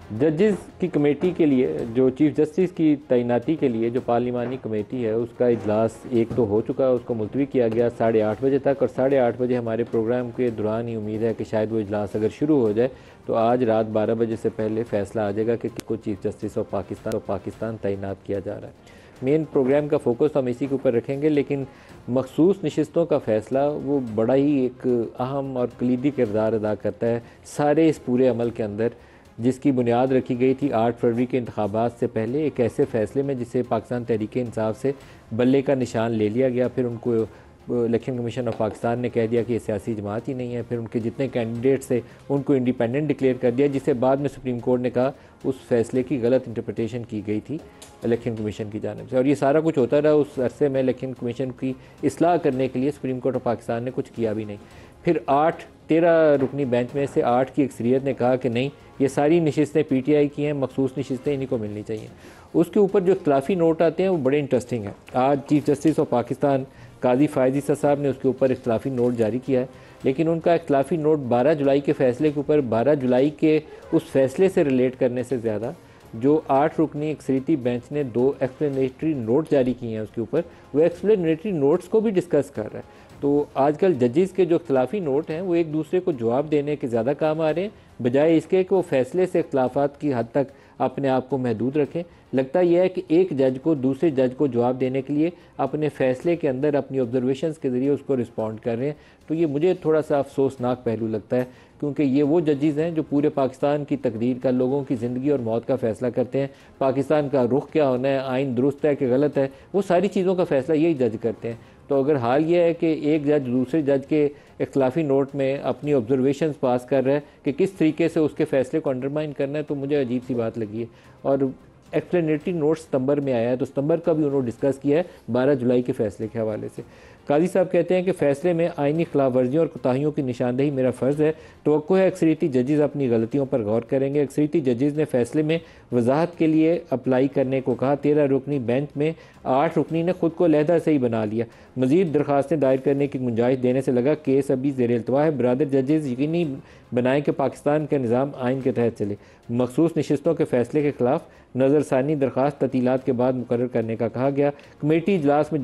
जजेस की कमेटी के लिए, जो चीफ जस्टिस की तैनाती के लिए जो पार्लिमानी कमेटी है, उसका इजलास एक तो हो चुका है, उसको मुलतवी किया गया 8:30 बजे तक, और 8:30 बजे हमारे प्रोग्राम के दौरान ही उम्मीद है कि शायद वो इजलास अगर शुरू हो जाए तो आज रात 12 बजे से पहले फैसला आ जाएगा कि किसको चीफ जस्टिस ऑफ पाकिस्तान तैनात किया जा रहा है। मेन प्रोग्राम का फोकस हम इसी के ऊपर रखेंगे, लेकिन मखसूस नशिस्तों का फ़ैसला वो बड़ा ही एक अहम और कलीदी किरदार अदा करता है सारे इस पूरे अमल के अंदर, जिसकी बुनियाद रखी गई थी 8 फरवरी के इंतखाबात से पहले एक ऐसे फ़ैसले में जिसे पाकिस्तान तहरीक इंसाफ से बल्ले का निशान ले लिया गया। फिर उनको इलेक्शन कमीशन ऑफ पाकिस्तान ने कह दिया कि ये सियासी जमात ही नहीं है। फिर उनके जितने कैंडिडेट्स थे उनको इंडिपेंडेंट डिक्लेयर कर दिया, जिसे बाद में सुप्रीम कोर्ट ने कहा उस फैसले की गलत इंटरप्रटेशन की गई थी इलेक्शन कमीशन की जानिब से। और ये सारा कुछ होता रहा उस अरसे में। इलेक्शन कमीशन की इस्लाह करने के लिए सुप्रीम कोर्ट ऑफ पाकिस्तान ने कुछ किया भी नहीं। फिर 13 रुकनी बेंच में से 8 की अक्सरियत ने कहा कि नहीं, ये सारी नशिस्तें PTI की हैं, मखसूस नशिस्तें इन्हीं को मिलनी चाहिए। उसके ऊपर जो इख्तलाफी नोट आते हैं वो बड़े इंटरेस्टिंग हैं। आज चीफ जस्टिस ऑफ पाकिस्तान काजी फ़ायज़ ईसा साहब ने उसके ऊपर इख्तलाफी नोट जारी किया है, लेकिन उनका इख्तलाफी नोट 12 जुलाई के फ़ैसले के ऊपर 12 जुलाई के उस फैसले से रिलेट करने से ज़्यादा जो 8 रुकनी अक्सरियती बेंच ने 2 एक्सप्लेनेटरी नोट जारी किए हैं उसके ऊपर, वो एक्सप्लेनेटरी नोट्स को भी डिस्कस कर रहा है। तो आजकल जजेस के जो इख्तलाफी नोट हैं वो एक दूसरे को जवाब देने के ज़्यादा काम आ रहे हैं, बजाय इसके कि वो फैसले से इख्तलाफात की हद तक अपने आप को महदूद रखें। लगता यह है कि एक जज को दूसरे जज को जवाब देने के लिए अपने फ़ैसले के अंदर अपनी ऑब्जर्वेशंस के ज़रिए उसको रिस्पॉन्ड कर रहे हैं। तो ये मुझे थोड़ा सा अफसोसनाक पहलू लगता है, क्योंकि ये वो जजेस हैं जो पूरे पाकिस्तान की तकदीर का, लोगों की ज़िंदगी और मौत का फ़ैसला करते हैं। पाकिस्तान का रुख क्या होना है, आइन दुरुस्त है कि गलत है, वो सारी चीज़ों का फ़ैसला यही जज करते हैं। तो अगर हाल ये है कि एक जज दूसरे जज के इख्तलाफी नोट में अपनी ऑब्जर्वेशंस पास कर रहा है कि किस तरीके से उसके फ़ैसले को अंडरमाइन करना है, तो मुझे अजीब सी बात लगी है। और एक्सप्लेनेटरी नोट सितंबर में आया है, तो सितंबर का भी उन्होंने डिस्कस किया है 12 जुलाई के फ़ैसले के हवाले से। काजी साहब कहते हैं कि फ़ैसले में आइनी खिलाफ वर्जियों और कोताहियों की निशानदेही मेरा फ़र्ज़ है। तवक्को है अक्सरियती जजेस अपनी गलतियों पर गौर करेंगे। अक्सरियती जजेस ने फ़ैसले में वजाहत के लिए अप्लाई करने को कहा। 13 रुकनी बेंच में 8 रुकनी ने खुद को अलहदा से ही बना लिया। मज़ीद दरख्वास्तें दायर करने की गुंजाइश देने से लगा केस अभी ज़ेर इल्तवा है। बरादर जजेस यकीनी बनाएं कि पाकिस्तान का निज़ाम आइन के तहत चले। मखसूस नशिस्तों के फ़ैसले के खिलाफ नज़रसानी दरख्वास्त ततीलात के बाद मुकर्रर करने का कहा गया। कमेटी इजलास में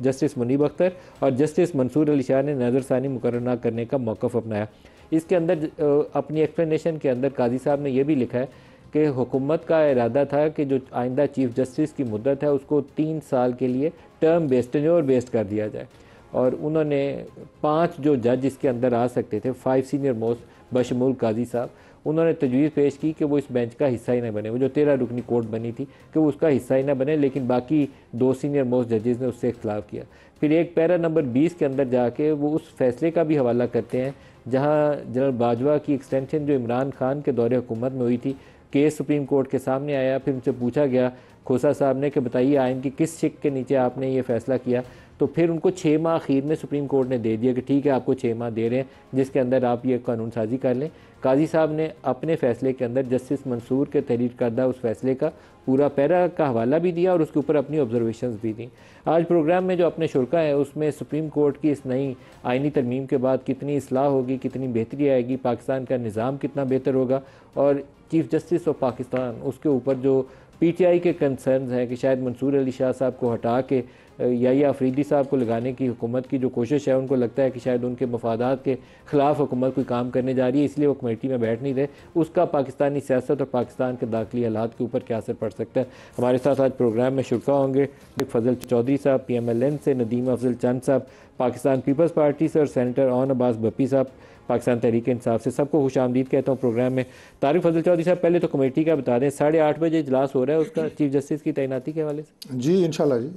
जस्टिस मुनीब अख्तर और जस्टिस मंसूर अली शाह ने नज़रसानी मुकर्रर न करने का मौक़िफ़ अपनाया। इसके अंदर अपनी एक्सप्लेनेशन के अंदर काजी साहब ने यह भी लिखा है कि हुकूमत का इरादा था कि जो आइंदा चीफ जस्टिस की मुद्दत है उसको 3 साल के लिए टर्म बेस्ड, टेन्योर बेस्ड कर दिया जाए। और उन्होंने 5 जो जज इसके अंदर आ सकते थे, 5 सीनियर मोस्ट बशमूल काजी साहब, उन्होंने तजवीज़ पेश की कि वो इस बेंच का हिस्सा ही ना बने। वो जो 13 रुकनी कोर्ट बनी थी कि वो उसका हिस्सा ही ना बने, लेकिन बाकी 2 सीनियर मोस्ट जजेस ने उससे इख्तलाफ किया। फिर एक पैरा नंबर 20 के अंदर जाके वो उस फैसले का भी हवाला करते हैं जहाँ जनरल बाजवा की एक्सटेंशन जो इमरान खान के दौरे हुकूमत में हुई थी, केस सुप्रीम कोर्ट के सामने आया। फिर उनसे पूछा गया खोसा साहब ने कि बताइए आइन की किस शिक के नीचे आपने ये फ़ैसला किया। तो फिर उनको 6 माह आखिर में सुप्रीम कोर्ट ने दे दिया कि ठीक है, आपको 6 माह दे रहे हैं जिसके अंदर आप ये कानून साजी कर लें। काजी साहब ने अपने फ़ैसले के अंदर जस्टिस मंसूर के तहरीर करदा उस फैसले का पूरा पैरा का हवाला भी दिया और उसके ऊपर अपनी ऑब्जर्वेशंस भी दी। आज प्रोग्राम में जो अपने शुरा है उसमें सुप्रीम कोर्ट की इस नई आइनी तरमीम के बाद कितनी इस्लाह होगी, कितनी बेहतरी आएगी, पाकिस्तान का निज़ाम कितना बेहतर होगा, और चीफ जस्टिस ऑफ पाकिस्तान उसके ऊपर जो PTI के कंसर्न्स हैं कि शायद मंसूर अली शाह साहब को हटा के या अफरीदी साहब को लगाने की हुकूमत की जो कोशिश है, उनको लगता है कि शायद उनके मफादात के ख़िलाफ़ हुकूमत कोई काम करने जा रही है, इसलिए वो कमेटी में बैठ नहीं रहे। उसका पाकिस्तानी सियासत और पाकिस्तान के दाखिली हालात के ऊपर क्या असर पड़ सकता है। हमारे साथ आज प्रोग्राम में शुरा होंगे फजल चौधरी साहब PMLN से, नदीम अफजल चंद साहब पाकिस्तान पीपल्स पार्टी से, और सेनेटर ओन अब्बास भप्पी साहब पाकिस्तान तहरीक इंसाफ से। सबको खुश आमदीद कहता हूँ प्रोग्राम में। तारिक फजल चौधरी साहब, पहले तो कमेटी का बता दें, 8:30 बजे इजलास हो रहा है उसका चीफ जस्टिस की तैनाती के हवाले से। जी इंशाल्लाह जी,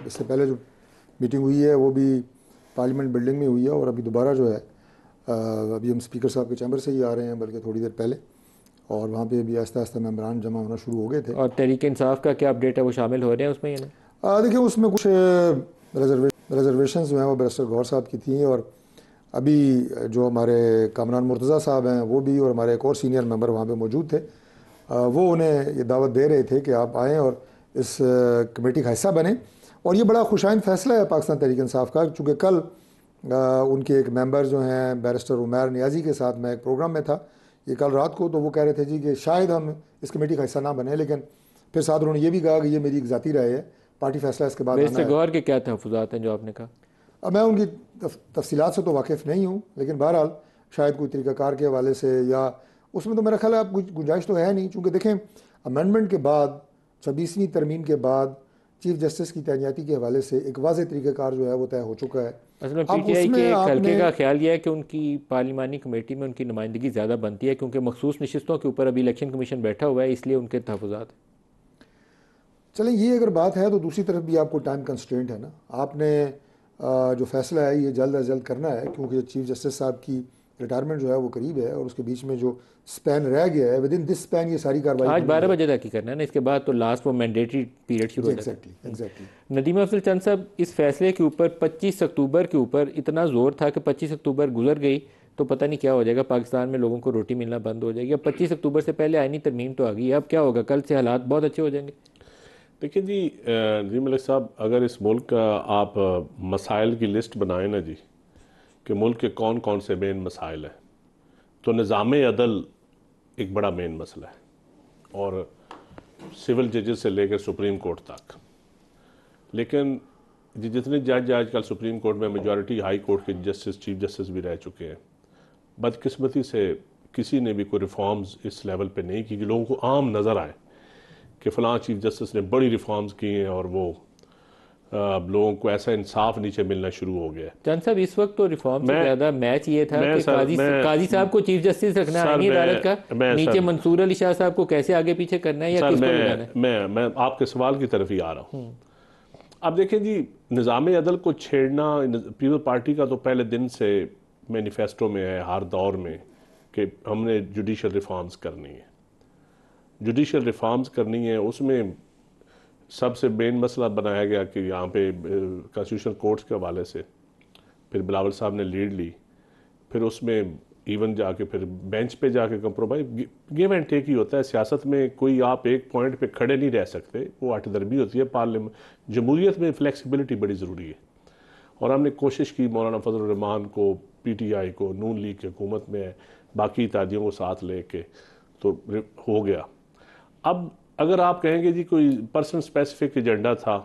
इससे पहले जो मीटिंग हुई है वो भी पार्लियामेंट बिल्डिंग में हुई है, और अभी दोबारा जो है अभी हम स्पीकर साहब के चैम्बर से ही आ रहे हैं, बल्कि थोड़ी देर पहले, और वहाँ पे भी आहिस्ता आहिस्ता मेम्बरान जमा होना शुरू हो गए थे। और तहरीक इंसाफ का क्या अपडेट है, वो शामिल हो रहे हैं उसमें या नहीं? देखिए उसमें कुछ रिजर्वेशन जो हैं वो बैरिस्टर गौर साहब की थी, और अभी जो हमारे कामरान मुर्तज़ा साहब हैं वो भी, और हमारे एक और सीनियर मेंबर वहाँ पे मौजूद थे, वो उन्हें ये दावत दे रहे थे कि आप आएँ और इस कमेटी का हिस्सा बने। और ये बड़ा खुशाइन फ़ैसला है पाकिस्तान तहरीक इंसाफ का, चूँकि कल उनके एक मेंबर जो हैं बैरिस्टर उमैर नियाज़ी के साथ मैं एक प्रोग्राम में था, ये कल रात को, तो वो कह रहे थे जी कि शायद हम इस कमेटी का हिस्सा ना बने, लेकिन फिर साथ उन्होंने ये भी कहा कि ये मेरी एक ज़ाती राय है, पार्टी फैसला इसके बाद आना बैरिस्टर है। गौहर के क्या तहफ़्फ़ुज़ात हैं जो आपने कहा? अब मैं उनकी तफसीलात से तो वाकिफ़ नहीं हूँ, लेकिन बहरहाल शायद कोई तरीक़ाकार के हवाले से या उसमें तो मेरा ख्याल है, आप कुछ गुंजाइश तो है नहीं, चूँकि देखें अमेंडमेंट के बाद 26वीं तरमीम के बाद चीफ जस्टिस की तैनाती के हवाले से एक वाज़ेह तरीक़ाकार जो है वो तय हो चुका है। असल में अब पीटीआई के उसमें एक हल्के आपने का ख्याल यह है कि उनकी पार्लिमानी कमेटी में उनकी नुमाइंदगी ज़्यादा बनती है, क्योंकि मखसूस नशिस्तों के ऊपर अभी इलेक्शन कमीशन बैठा हुआ है, इसलिए उनके तहफ़्फ़ुज़ात हैं। चलें, ये अगर बात है तो दूसरी तरफ भी आपको टाइम कंस्ट्रेंट है ना, आपने जो फैसला है ये जल्द अज जल्द करना है, क्योंकि चीफ जस्टिस साहब की रिटायरमेंट जो है वो करीब है और उसके बीच में जो स्पैन रह गया है, विद इन दिस स्पैन ये सारी कार्रवाई आज होनी 12 है। बजे तक ही करना है ना, इसके बाद तो लास्ट वो मैंडेटरी पीरियड शुरू हो जाता है। एग्जैक्टली। नदीम अफजल चंद साहब, इस फैसले के ऊपर 25 अक्टूबर के ऊपर इतना ज़ोर था कि 25 अक्टूबर गुजर गई तो पता नहीं क्या हो जाएगा, पाकिस्तान में लोगों को रोटी मिलना बंद हो जाएगी। अब 25 अक्टूबर से पहले आईनी तरमीम तो आ गई, अब क्या होगा? कल से हालात बहुत अच्छे हो जाएंगे। देखिए जी, जी मलिक साहब, अगर इस मुल्क का आप मसाइल की लिस्ट बनाएं ना जी, कि मुल्क के कौन कौन से मेन मसाइल हैं, तो निज़ाम अदल एक बड़ा मेन मसला है, और सिविल जजेस से लेकर सुप्रीम कोर्ट तक। लेकिन जितने जज आजकल सुप्रीम कोर्ट में मेजॉरिटी हाई कोर्ट के जस्टिस, चीफ जस्टिस भी रह चुके हैं, बदकिस्मती से किसी ने भी कोई रिफॉर्म्स इस लेवल पे नहीं की कि लोगों को आम नज़र आए कि फ़लाँ चीफ जस्टिस ने बड़ी रिफॉर्म्स की हैं और वो लोगों को ऐसा इंसाफ नीचे मिलना शुरू हो गया। चंद साहब, इस वक्त तो रिफॉर्म से ज़्यादा मैच ये था कि काजी साहब को चीफ जस्टिस रखना है आईनी अदालत का, नीचे मंसूर अली शाह साहब को कैसे आगे पीछे करना है या किसको लगाना है? मैं आपके सवाल की तरफ ही आ रहा हूँ। अब देखें जी, निज़ाम अदल को छेड़ना पीपल पार्टी का तो पहले दिन से मैनिफेस्टो में है, हर दौर में, कि हमने जुडिशल रिफॉर्म्स करनी है, जुडिशल रिफॉर्म्स करनी है। उसमें सबसे मेन मसला बनाया गया कि यहाँ पे कॉन्स्टिट्यूशनल कोर्ट्स के हवाले से फिर बिलावल साहब ने लीड ली, फिर उसमें इवन जाके फिर बेंच पे जाके कंप्रोमाइज, गिव एंड टेक ही होता है सियासत में। कोई आप एक पॉइंट पे खड़े नहीं रह सकते, वो हट दरबी होती है। पार्लियामेंट जमहूरियत में फ्लेक्सिबिलिटी बड़ी ज़रूरी है, और हमने कोशिश की मौलाना फजल रहमान को, पीटीआई को, नून लीग की हुकूमत में बाकी इत्तेहादियों को साथ लेके तो हो गया। अब अगर आप कहेंगे जी कोई पर्सन स्पेसिफिक एजेंडा था,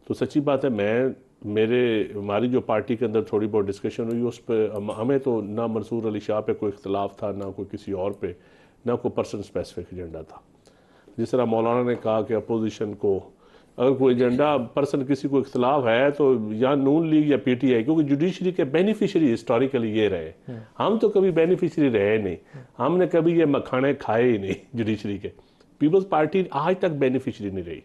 तो सच्ची बात है, हमारी जो पार्टी के अंदर थोड़ी बहुत डिस्कशन हुई उस पर हमें तो ना मंसूर अली शाह पे कोई इख्तलाफ था, ना कोई किसी और पे, ना कोई पर्सन स्पेसिफिक एजेंडा था। जिस तरह मौलाना ने कहा कि अपोजिशन को अगर कोई एजेंडा पर्सन किसी को इख्तलाफ है तो या नून लीग या पीटीआई, क्योंकि जुडिशरी के बेनिफिशरी हिस्टोरिकली ये रहे, हम तो कभी बेनिफिशरी रहे नहीं, हमने कभी ये मखाने खाए ही नहीं जुडिशरी के। पीपल्स पार्टी आज तक बेनिफिशरी नहीं रही,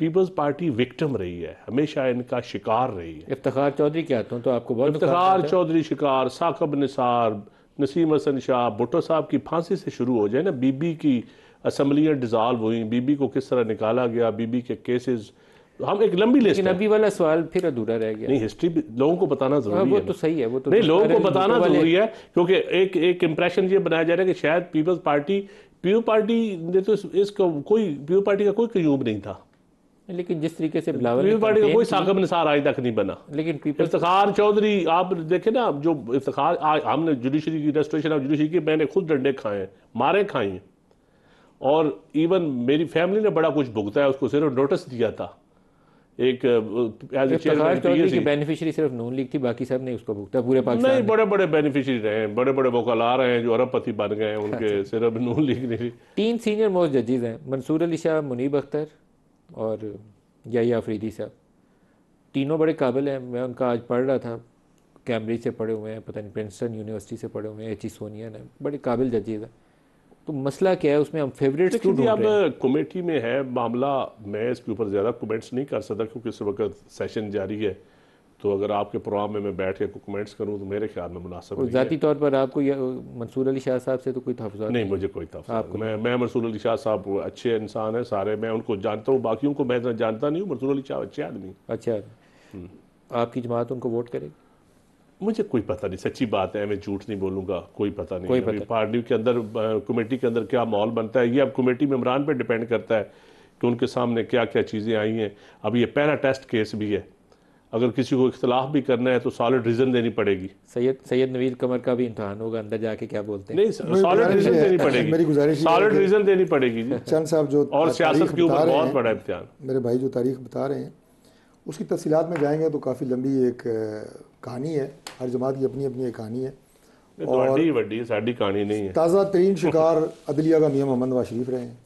पीपल्स पार्टी विक्टिम रही है, हमेशा इनका शिकार रही है। इफ्तिखार चौधरी के हाथों तो आपको बहुत इफ्तिखार चौधरी शिकार, साकब निसार, नसीम हसन शाह, भुट्टो साहब की फांसी से शुरू हो जाए ना, बीबी की असम्बलियाँ डिज़ाल्व हुई, बीबी को किस तरह निकाला गया, बीबी के केसेस, हम एक लंबी लिस्ट है। अभी वाला सवाल फिर अधूरा रह गया। नहीं, हिस्ट्री लोगों को बताना जरूरी है। वो तो सही है, वो तो नहीं, लोगों को बताना जरूरी है, क्योंकि एक इंप्रेशन ये बनाया जा रहा है कि शायद पीपल्स पार्टी ने तो इसको पीपल पार्टी का कोई कयूम नहीं था, लेकिन जिस तरीके से पीपल पार्टी का कोई साकब निसार आज तक नहीं बना। लेकिन इफ्तिखार चौधरी, आप देखें ना, जो इफ्तिखार हमने जुडिशरी की रेस्टोरेशन ऑफ जुडिशरी की मैंने खुद डंडे खाए, मारे खाई, और इवन मेरी फैमिली ने बड़ा कुछ भुगता है, उसको सिर्फ नोटिस दिया था। एक इफ्तिखार चौधरी की बेनिफिशियरी सिर्फ नून लीग थी, बाकी सब नहीं उसको भुगता पूरे पाकिस्तान। नहीं, बड़े बड़े बेनिफिशियरी रहे हैं, बड़े बड़े वकला रहे हैं जो अरबपति बन गए हैं, उनके सिर्फ नून लीग नहीं। 3 सीनियर मोस्ट जजेस हैं, मंसूर अली शाह, मुनीब अख्तर और याहिया अफरीदी साहब। तीनों बड़े काबिल हैं। मैं उनका आज पढ़ रहा था, कैम्ब्रिज से पढ़े हुए हैं, पता नहीं प्रिंसटन यूनिवर्सिटी से पढ़े हुए हैं, एच ई सोनियन है, बड़े काबिल जजेस हैं। तो मसला क्या है उसमें, हम फेवरेट्स क्यों ढूंढ रहे हैं? अब कमेटी में है मामला, मैं इसके ऊपर ज़्यादा कमेंट्स नहीं कर सकता क्योंकि इस वक्त सेशन जारी है। तो अगर आपके प्रोग्राम में मैं बैठ के कमेंट्स करूं तो मेरे ख्याल में मुनासिब नहीं है। ज़ाती तौर पर आपको मंसूर अली शाह साहब से तो कोई तहफ़्फ़ुज़ात नहीं? मुझे कोई तहफ़्फ़ुज़ात, मैं मंसूर अली शाह साहब अच्छे इंसान हैं सारे, मैं उनको जानता हूँ, बाकियों को मैं जानता नहीं हूँ। मंसूर अली शाह अच्छे आदमी। अच्छा, आपकी जमात उनको वोट करेगी? मुझे कोई पता नहीं, सच्ची बात है, मैं झूठ नहीं बोलूँगा, कोई पता नहीं। अभी पार्टी के अंदर, कमेटी के अंदर क्या माहौल बनता है, ये अब कमेटी मेंबरान पे डिपेंड करता है कि उनके सामने क्या क्या चीज़ें आई हैं। अब ये पहला टेस्ट केस भी है, अगर किसी को इख्तलाफ भी करना है तो सॉलिड रीज़न देनी पड़ेगी। सैयद नवीद कमर का भी इम्तहान होगा, अंदर जाके क्या बोलते हैं। नहीं, सॉलिड रीज़न देनी पड़ेगी, मेरी गुजारिश सॉलिड रीज़न देनी पड़ेगी जी। चंद साहब जो और सियासत के ऊपर बहुत बड़ा इम्तिहान, मेरे भाई जो तारीख बता रहे हैं उसकी तफसीलात में जाएंगे तो काफ़ी लंबी एक कहानी है, हर जमात की अपनी अपनी एक कहानी है। और वड्डी साड़ी कहानी नहीं है। ताज़ा तरीन शिकार अदलिया का मियां मोहम्मद नवाज शरीफ रहे हैं,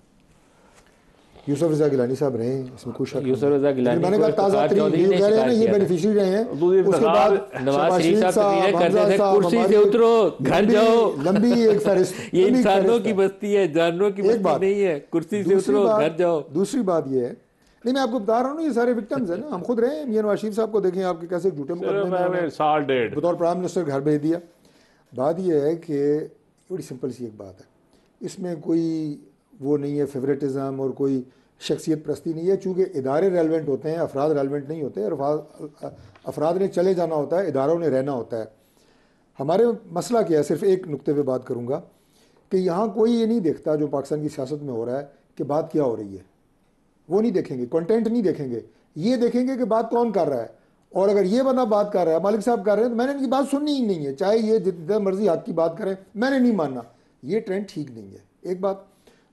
यूसुफ रज़ा गिलानी साहब रहे हैं, इसमें कुछ शक यूसुफ रज़ा गिलानी, मैंने कहा ताज़ा तरीन ये कह रहे हैं ना, ये बेनिफिशियरी रहे हैं। उसके बाद नवाज शरीफ साहब करते थे कुर्सी से उतरो घर जाओ, लंबी एक फहरिस्त। ये इंसानों की बस्ती है, जानवरों की बस्ती नहीं है, कुर्सी से उतरो घर जाओ। दूसरी बात ये है, नहीं मैं आपको बता रहा हूँ ना, ये सारे विक्टिम्स हैं ना, हम खुद रहे हैं। मियां नवाज शरीफ साहब को देखें आपके कैसे झूठे मुकदमे में साल डेढ़ बतौर प्राइम मिनिस्टर घर भेज दिया। बात यह है कि बड़ी सिंपल सी एक बात है, इसमें कोई वो नहीं है फेवरेटिज्म और कोई शख्सियत प्रस्ती नहीं है, चूँकि इदारे रेलिवेंट होते हैं, अफराद रेलिवेंट नहीं होते। अफराद ने चले जाना होता है, इदारों ने रहना होता है। हमारे मसला क्या है, सिर्फ एक नुक्ते पे बात करूँगा कि यहाँ कोई ये नहीं देखता जो पाकिस्तान की सियासत में हो रहा है कि बात क्या हो रही है, वो नहीं देखेंगे, कंटेंट नहीं देखेंगे, ये देखेंगे कि बात कौन कर रहा है। और अगर ये बंदा बात कर रहा है, मालिक साहब कर रहे हैं, तो मैंने इनकी बात सुननी ही नहीं है, चाहे ये जितना मर्जी हक की बात करें, मैंने नहीं मानना। ये ट्रेंड ठीक नहीं है, एक बात।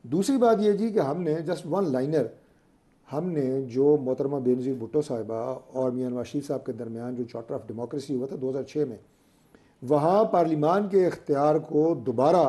दूसरी बात ये जी कि हमने जस्ट वन लाइनर, हमने जो मोहतरमा बेनज़ीर भुट्टो साहिबा और मियां नवाज शरीफ साहब के दरमियान जो चार्टर ऑफ डेमोक्रेसी हुआ था 2006 में, वहाँ पार्लिमान के इख्तियार को दोबारा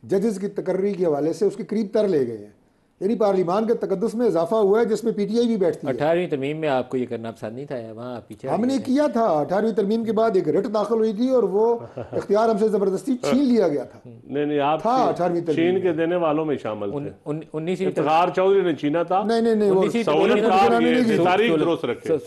जजेस की तकर्री के हवाले से उसके करीब तर ले गए हैं। यानी पार्लिमान के तकद्दुस में इजाफा हुआ है, जिसमें पीटीआई भी बैठती है। 18वीं तरमीम में आपको ये करना पसंद नहीं था, वहाँ पीछे हमने किया था। 18वीं तरमीम के बाद एक रिट दाखिल हुई थी और वो इख्तियार हमसे जबरदस्ती छीन लिया गया था। नहीं आप था 18वीं चीन के देने वालों में शामिल थे। 19वीं इफ्तिखार चौधरी ने छीना था। नहीं सहूलत तारीख दुरुस्त रखे।